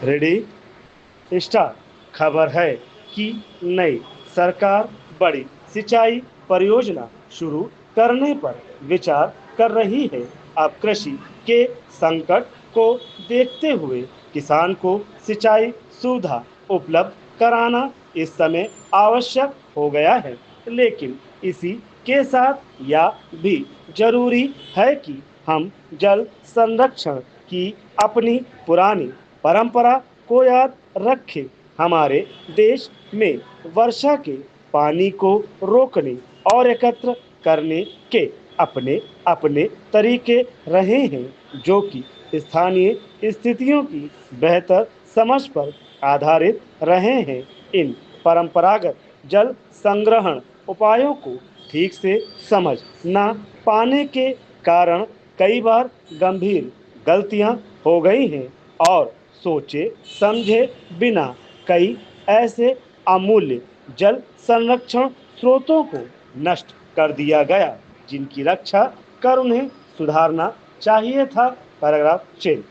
Ready start. खबर है कि नई सरकार बड़ी सिंचाई परियोजना शुरू करने पर विचार कर रही है। अब कृषि के संकट को देखते हुए किसान को सिंचाई सुविधा उपलब्ध कराना इस समय आवश्यक हो गया है। लेकिन इसी के साथ यह भी जरूरी है कि हम जल संरक्षण की अपनी पुरानी परंपरा को याद रखें। हमारे देश में वर्षा के पानी को रोकने और एकत्र करने के अपने अपने तरीके रहे हैं, जो कि स्थानीय स्थितियों की बेहतर समझ पर आधारित रहे हैं। इन परंपरागत जल संग्रहण उपायों को ठीक से समझ ना पाने के कारण कई बार गंभीर गलतियां हो गई हैं और सोचे समझे बिना कई ऐसे अमूल्य जल संरक्षण स्रोतों को नष्ट कर दिया गया, जिनकी रक्षा कर उन्हें सुधारना चाहिए था। पैराग्राफ 6।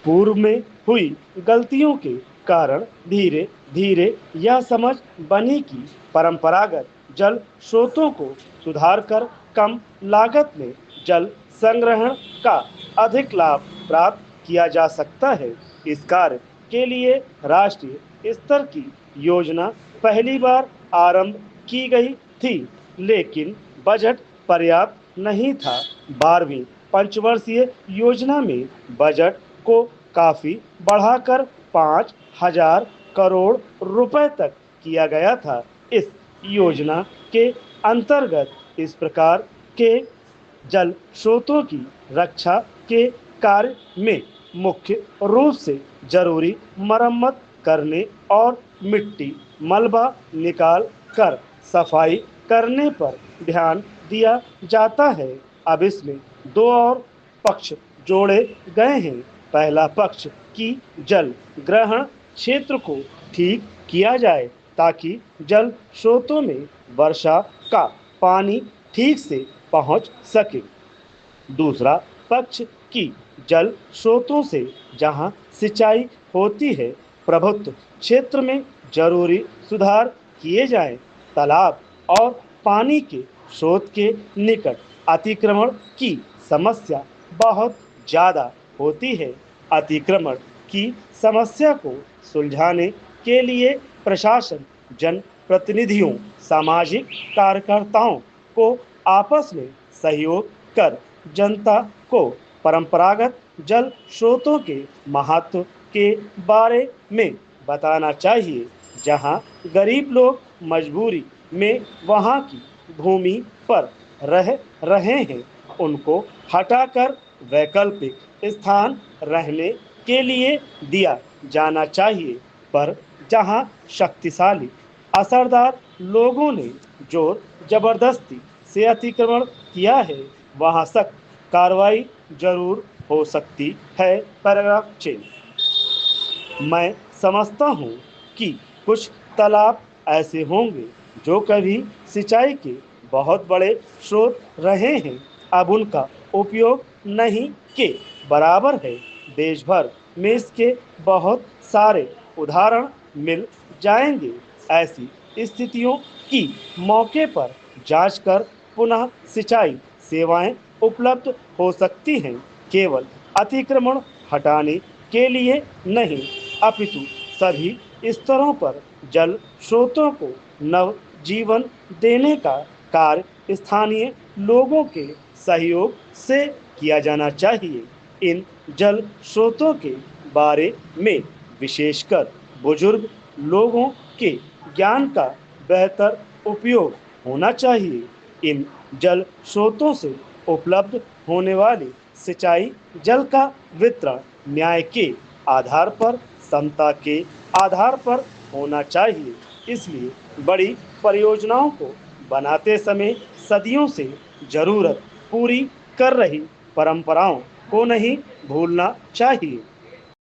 पूर्व में हुई गलतियों के कारण धीरे धीरे यह समझ बनी कि परंपरागत जल स्रोतों को सुधार कर कम लागत में जल संग्रहण का अधिक लाभ प्राप्त किया जा सकता है। इस कार्य के लिए राष्ट्रीय स्तर की योजना पहली बार आरंभ की गई थी, लेकिन बजट पर्याप्त नहीं था। 12वीं पंचवर्षीय योजना में बजट को काफी बढ़ाकर 5,000 करोड़ रुपए तक किया गया था। इस योजना के अंतर्गत इस प्रकार के जल स्रोतों की रक्षा के कार्य में मुख्य रूप से जरूरी मरम्मत करने और मिट्टी मलबा निकाल कर सफाई करने पर ध्यान दिया जाता है। अब इसमें दो और पक्ष जोड़े गए हैं। पहला पक्ष कि जल ग्रहण क्षेत्र को ठीक किया जाए ताकि जल स्रोतों में वर्षा का पानी ठीक से पहुंच सके। दूसरा पक्ष की जल स्रोतों से जहां सिंचाई होती है, प्रभुत्व क्षेत्र में जरूरी सुधार किए जाएं। तालाब और पानी के स्रोत के निकट अतिक्रमण की समस्या बहुत ज़्यादा होती है। अतिक्रमण की समस्या को सुलझाने के लिए प्रशासन, जनप्रतिनिधियों, सामाजिक कार्यकर्ताओं को आपस में सहयोग कर जनता को परंपरागत जल स्रोतों के महत्व के बारे में बताना चाहिए। जहां गरीब लोग मजबूरी में वहां की भूमि पर रह रहे हैं, उनको हटाकर वैकल्पिक स्थान रहने के लिए दिया जाना चाहिए। पर जहां शक्तिशाली असरदार लोगों ने जोर जबरदस्ती से अतिक्रमण किया है, वहां सख्त कार्रवाई जरूर हो सकती है। पैराग्राफ 6। मैं समझता हूँ कि कुछ तालाब ऐसे होंगे जो कभी सिंचाई के बहुत बड़े स्रोत रहे हैं, अब उनका उपयोग नहीं के बराबर है। देश भर में इसके बहुत सारे उदाहरण मिल जाएंगे। ऐसी स्थितियों की मौके पर जांच कर पुनः सिंचाई सेवाएं उपलब्ध हो सकती हैं। केवल अतिक्रमण हटाने के लिए नहीं, अपितु सभी स्तरों पर जल स्रोतों को नव जीवन देने का कार्य स्थानीय लोगों के सहयोग से किया जाना चाहिए। इन जल स्रोतों के बारे में विशेषकर बुजुर्ग लोगों के ज्ञान का बेहतर उपयोग होना चाहिए। इन जल स्रोतों से उपलब्ध होने वाली सिंचाई जल का वितरण न्याय के आधार पर, समता के आधार पर होना चाहिए। इसलिए बड़ी परियोजनाओं को बनाते समय सदियों से जरूरत पूरी कर रही परंपराओं को नहीं भूलना चाहिए।